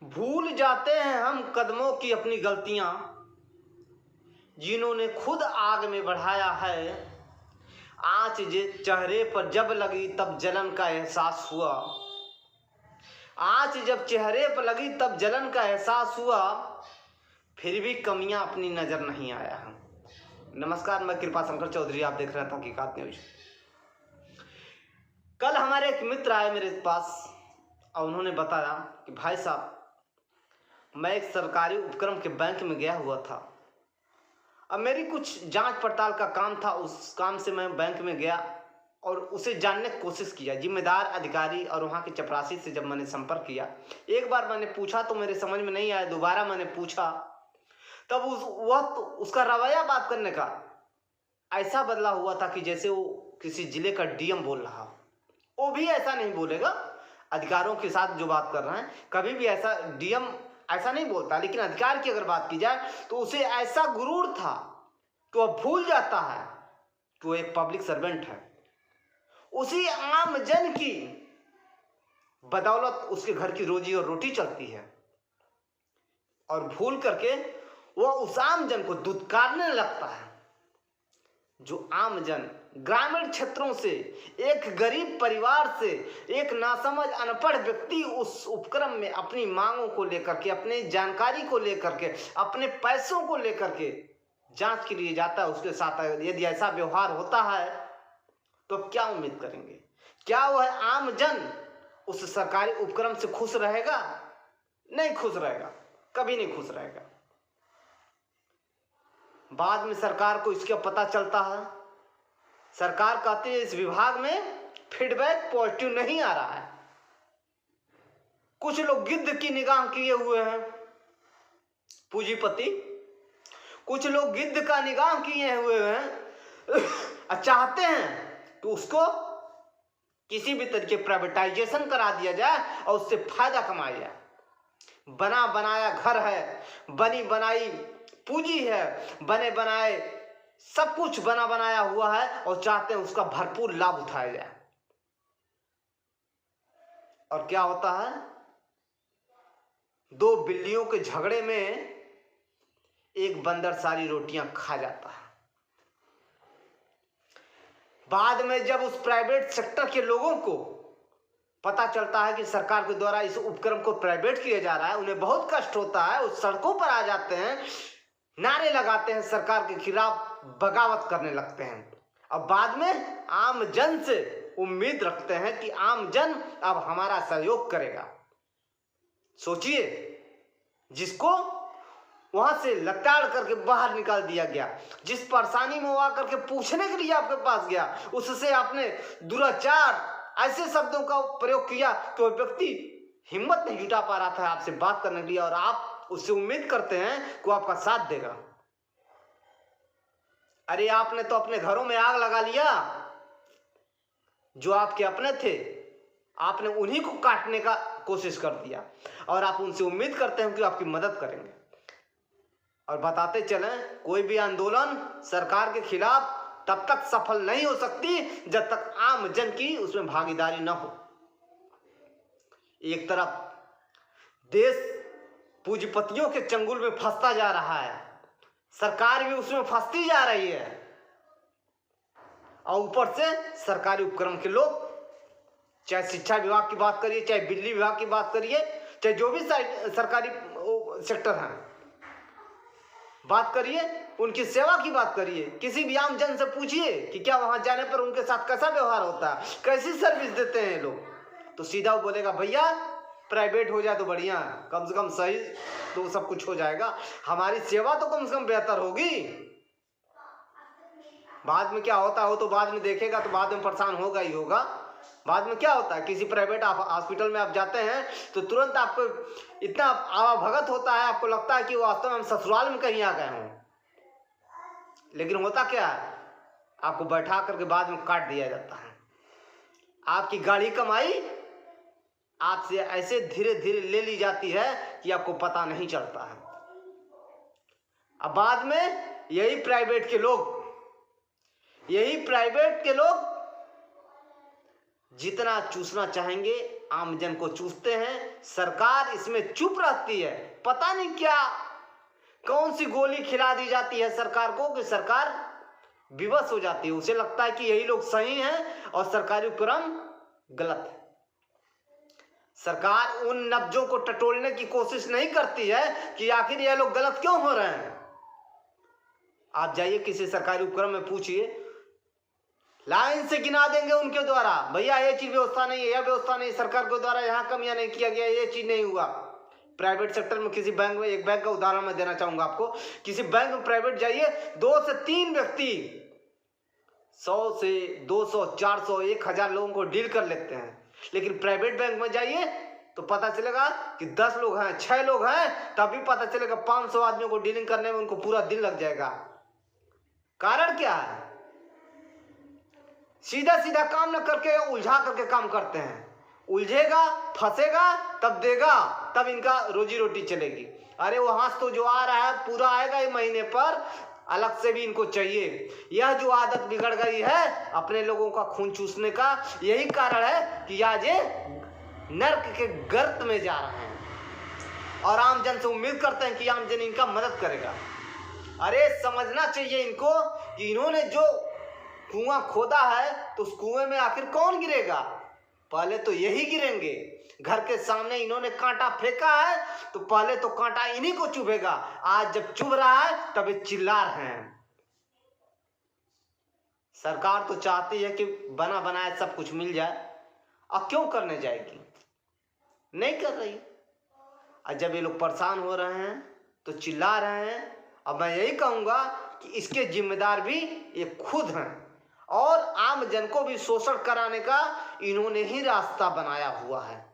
भूल जाते हैं हम कदमों की अपनी गलतियां, जिन्होंने खुद आग में बढ़ाया है। आँच चेहरे पर जब लगी तब जलन का एहसास हुआ। आँच जब चेहरे पर लगी तब जलन का एहसास हुआ, फिर भी कमियां अपनी नजर नहीं आया है। नमस्कार, मैं कृपा शंकर चौधरी, आप देख रहे हैं तहकीकात न्यूज। कल हमारे एक मित्र आए मेरे पास और उन्होंने बताया कि भाई साहब, मैं एक सरकारी उपक्रम के बैंक में गया हुआ था। अब मेरी कुछ जांच पड़ताल का काम था, उस काम से मैं बैंक में गया और उसे जानने की कोशिश किया। जिम्मेदार अधिकारी और वहाँ के चपरासी से जब मैंने संपर्क किया, एक बार मैंने पूछा तो मेरे समझ में नहीं आया, दोबारा मैंने पूछा तब उसका रवैया बात करने का ऐसा बदला हुआ था कि जैसे वो किसी जिले का डीएम बोल रहा हो। वो भी ऐसा नहीं बोलेगा, अधिकारों के साथ जो बात कर रहे हैं कभी भी ऐसा डीएम ऐसा नहीं बोलता, लेकिन अधिकार की अगर बात की जाए तो उसे ऐसा गुरूर था कि वह भूल जाता है कि वो एक पब्लिक सर्वेंट है। उसी आम जन की बदौलत उसके घर की रोजी और रोटी चलती है, और भूल करके वह उस आम जन को दुत्कारने लगता है। जो आम जन ग्रामीण क्षेत्रों से, एक गरीब परिवार से, एक नासमझ अनपढ़ व्यक्ति उस उपक्रम में अपनी मांगों को लेकर के, अपनी जानकारी को लेकर के, अपने पैसों को लेकर के जांच के लिए जाता है, उसके साथ यदि ऐसा व्यवहार होता है तो क्या उम्मीद करेंगे? क्या वह आम जन उस सरकारी उपक्रम से खुश रहेगा? नहीं खुश रहेगा, कभी नहीं खुश रहेगा। बाद में सरकार को इसका पता चलता है, सरकार कहती है इस विभाग में फीडबैक पॉजिटिव नहीं आ रहा है। कुछ लोग गिद्ध की निगाह किए हुए हैं, पूंजीपति, कुछ लोग गिद्ध का निगाह किए हुए हैं, चाहते हैं कि उसको किसी भी तरीके प्राइवेटाइजेशन करा दिया जाए और उससे फायदा कमाया जाए। बना बनाया घर है, बनी बनाई पूंजी है, बने बनाए सब कुछ बना बनाया हुआ है और चाहते हैं उसका भरपूर लाभ उठाया जाए। और क्या होता है? दो बिल्लियों के झगड़े में एक बंदर सारी रोटियां खा जाता है। बाद में जब उस प्राइवेट सेक्टर के लोगों को पता चलता है कि सरकार के द्वारा इस उपक्रम को प्राइवेट किया जा रहा है, उन्हें बहुत कष्ट होता है, उस सड़कों पर आ जाते हैं, नारे लगाते हैं, सरकार के खिलाफ बगावत करने लगते हैं। अब बाद में आम जन से उम्मीद रखते हैं कि आम जन अब हमारा सहयोग करेगा। सोचिए, जिसको वहां से लताड़ करके बाहर निकाल दिया गया, जिस परेशानी में वो आकर के पूछने के लिए आपके पास गया, उससे आपने दुराचार ऐसे शब्दों का प्रयोग किया कि वो व्यक्ति हिम्मत नहीं जुटा पा रहा था आपसे बात करने के लिए, और आप उससे उम्मीद करते हैं कि वो आपका साथ देगा। अरे आपने तो अपने घरों में आग लगा लिया। जो आपके अपने थे, आपने उन्हीं को काटने का कोशिश कर दिया, और आप उनसे उम्मीद करते हैं कि आपकी मदद करेंगे। और बताते चलें, कोई भी आंदोलन सरकार के खिलाफ तब तक सफल नहीं हो सकती जब तक आम जन की उसमें भागीदारी न हो। एक तरफ देश पूंजीपतियों के चंगुल में फंसता जा रहा है, सरकार भी उसमें फंसती जा रही है, और ऊपर से सरकारी उपक्रम के लोग, चाहे शिक्षा विभाग की बात करिए, चाहे बिजली विभाग की बात करिए, चाहे जो भी सरकारी सेक्टर हैं बात करिए, उनकी सेवा की बात करिए, किसी भी आम जन से पूछिए कि क्या वहां जाने पर उनके साथ कैसा व्यवहार होता है, कैसी सर्विस देते हैं लोग, तो सीधा वो बोलेगा भैया प्राइवेट हो जाए तो बढ़िया है, कम से कम सही तो सब कुछ हो जाएगा, हमारी सेवा तो कम से कम बेहतर होगी। बाद में क्या होता हो तो बाद में देखेगा, तो बाद में परेशान होगा ही होगा। बाद में क्या होता है, किसी प्राइवेट हॉस्पिटल में आप जाते हैं तो तुरंत आपको इतना आवाभगत होता है, आपको लगता है कि वास्तव में हम ससुराल में कहीं आ गए हों। लेकिन होता क्या है, आपको बैठा करके बाद में काट दिया जाता है। आपकी गाढ़ी कमाई आपसे ऐसे धीरे धीरे ले ली जाती है कि आपको पता नहीं चलता है। अब बाद में यही प्राइवेट के लोग जितना चूसना चाहेंगे आमजन को चूसते हैं। सरकार इसमें चुप रहती है। पता नहीं क्या कौन सी गोली खिला दी जाती है सरकार को कि सरकार विवश हो जाती है। उसे लगता है कि यही लोग सही हैं और सरकारी उपक्रम गलत है। सरकार उन नब्जों को टटोलने की कोशिश नहीं करती है कि आखिर यह लोग गलत क्यों हो रहे हैं। आप जाइए किसी सरकारी उपक्रम में पूछिए, लाइन से गिना देंगे उनके द्वारा, भैया ये चीज व्यवस्था नहीं है, यह व्यवस्था नहीं, सरकार के द्वारा यहाँ कमियां नहीं किया गया, ये चीज नहीं हुआ। प्राइवेट सेक्टर में किसी बैंक में, एक बैंक का उदाहरण मैं देना चाहूंगा आपको, किसी बैंक में प्राइवेट जाइए, 2 से 3 व्यक्ति 100 से 200 400 1000 लोगों को डील कर लेते हैं। लेकिन प्राइवेट बैंक में जाइए तो पता चलेगा कि 10 लोग हैं, 6 लोग हैं, तभी पता चलेगा 500 आदमियों को डीलिंग करने में उनको पूरा दिन लग जाएगा। कारण क्या है? सीधा सीधा काम न करके उलझा करके काम करते हैं। उलझेगा, फंसेगा, तब देगा, तब इनका रोजी रोटी चलेगी। अरे वहां से तो जो आ रहा है पूरा आएगा ही महीने पर, अलग से भी इनको चाहिए। यह जो आदत बिगड़ गई है अपने लोगों का खून चूसने का, यही कारण है कि आज ये नर्क के गर्त में जा रहे हैं और आमजन से उम्मीद करते हैं कि आमजन इनका मदद करेगा। अरे समझना चाहिए इनको कि इन्होंने जो कुआं खोदा है तो उस कुएं में आखिर कौन गिरेगा? पहले तो यही गिरेंगे। घर के सामने इन्होंने कांटा फेंका है तो पहले तो कांटा इन्हीं को चुभेगा। आज जब चुभ रहा है तब ये चिल्ला रहे हैं। सरकार तो चाहती है कि बना बनाया सब कुछ मिल जाए, अब क्यों करने जाएगी? नहीं कर रही। और जब ये लोग परेशान हो रहे हैं तो चिल्ला रहे हैं। अब मैं यही कहूंगा कि इसके जिम्मेदार भी ये खुद हैं और आम जन को भी शोषण कराने का इन्होंने ही रास्ता बनाया हुआ है।